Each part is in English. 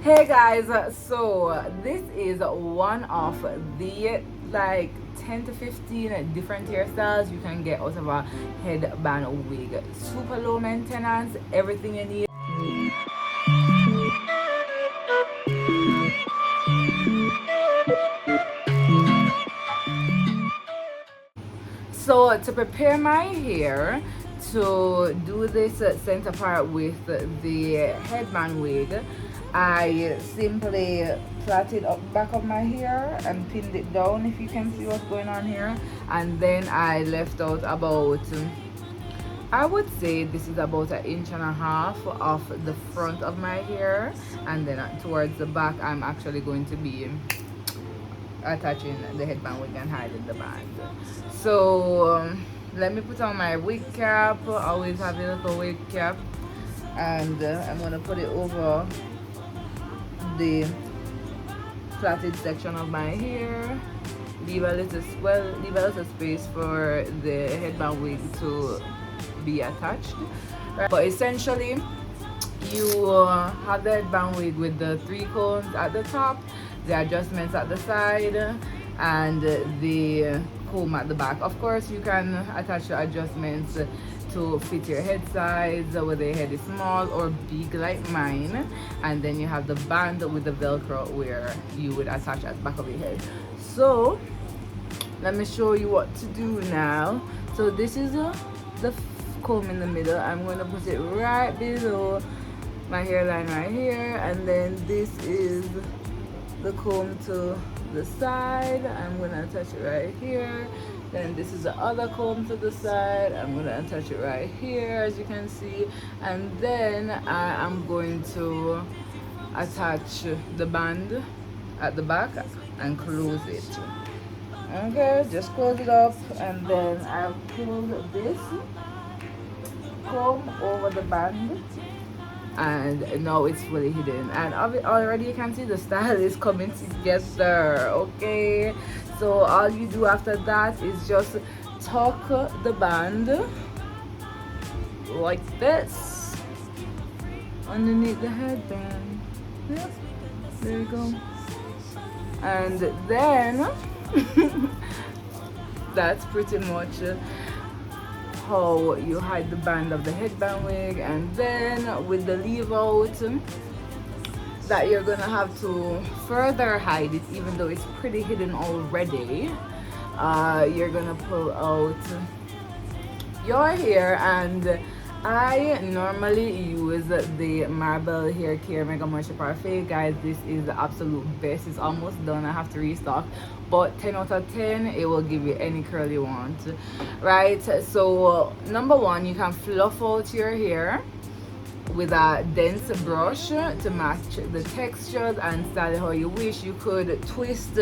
Hey guys, so this is one of the like 10 to 15 different hairstyles you can get out of a headband wig. Super low maintenance, everything you need. So to prepare my hair to do this center part with the headband wig, I simply plaited up back of my hair and pinned it down, if you can see what's going on here, and then I left out about, I would say this is about 1.5 inches of the front of my hair, and then towards the back I'm actually going to be attaching the headband wig and hiding the band. So let me put on my wig cap. I always have a little wig cap, and I'm gonna put it over the plaited section of my hair. Leave a little space for the headband wig to be attached. But essentially, you have the headband wig with the 3 combs at the top, the adjustments at the side, and the comb at the back. Of course, you can attach the adjustments to fit your head size, whether your head is small or big like mine, and then you have the band with the velcro where you would attach at the back of your head. So let me show you what to do now. So this is the comb in the middle. I'm going to put it right below my hairline right here, and then this is the comb to the side. I'm gonna attach it right here. Then this is the other comb to the side. I'm gonna attach it right here, as you can see, and then I am going to attach the band at the back and close it. Okay, just close it up, and then I'll pull this comb over the band, and now it's fully hidden, and already you can see the style is coming together. Okay, so all you do after that is just tuck the band like this underneath the headband. Yep, there you go. And then that's pretty much how you hide the band of the headband wig. And then with the leave out that you're gonna have to further hide it, even though it's pretty hidden already, you're gonna pull out your hair. And I normally use the Marabelle Haircare Mega Moisture Parfait. Guys, this is the absolute best. It's almost done. I have to restock, but 10 out of 10, it will give you any curl you want, right? So number one, you can fluff out your hair with a dense brush to match the textures and style it how you wish. You could twist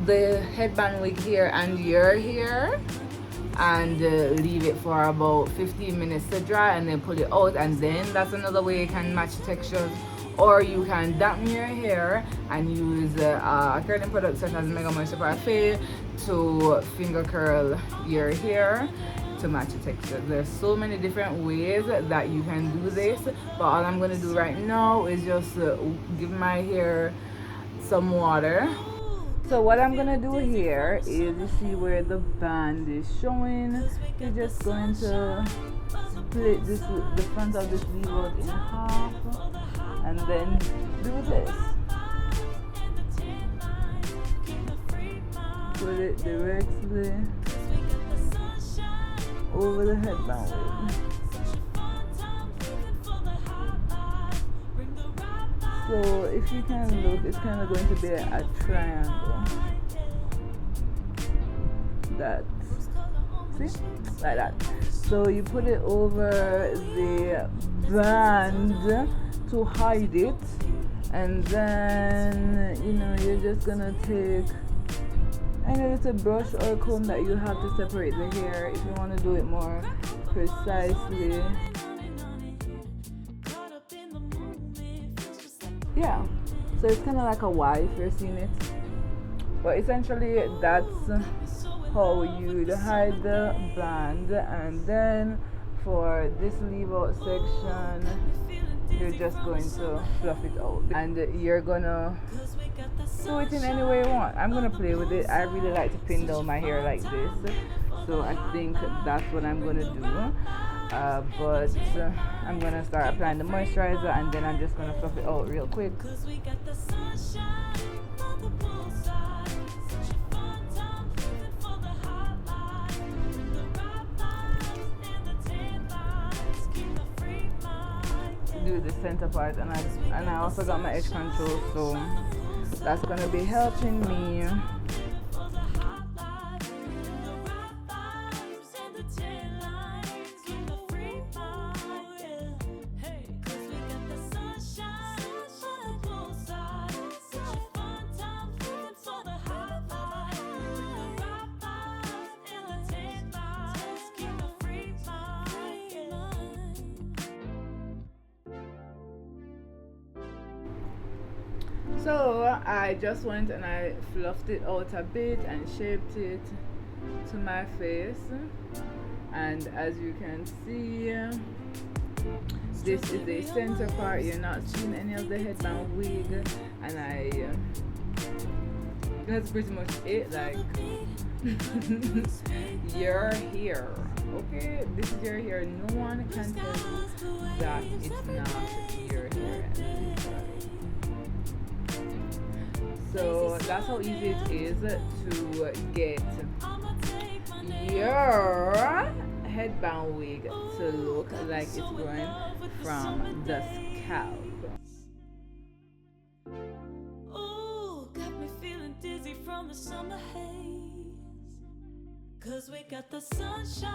the headband wig here and your hair and leave it for about 15 minutes to dry, and then pull it out, and then that's another way you can match textures. Or you can dampen your hair and use curling products such as Mega Moisture Parfait to finger curl your hair to match the texture. There's so many different ways that you can do this, but all I'm going to do right now is just give my hair some water. So what I'm gonna do here is, you see where the band is showing, you're just going to split this, the front of this weave out in half, and then do this. Put it directly over the headband wig. So if you can look, it's kind of going to be a triangle. That, see? Like that. So you put it over the band to hide it, and then, you know, you're just gonna take any little brush or comb that you have to separate the hair if you want to do it more precisely. Yeah, so it's kind of like a Y if you're seeing it, but essentially that's how you'd hide the band. And then for this leave out section, you're just going to fluff it out, and you're gonna do it in any way you want. I'm gonna play with it. I really like to pin down my hair like this, so I think that's what I'm gonna do. But I'm gonna start applying the moisturizer, and then I'm just gonna fluff it out real quick. Do the center part, and I also got my edge control, so that's gonna be helping me. So I just went and I fluffed it out a bit and shaped it to my face, and as you can see, this is the center part. You're not seeing any of the headband wig, and that's pretty much it. Like, your hair, okay, this is your hair. No one can tell you that it's not your hair. So that's how easy it is to get your headband wig to look like it's growing from the scalp. Ooh, got me feeling dizzy from the summer haze, 'cause we got the sunshine.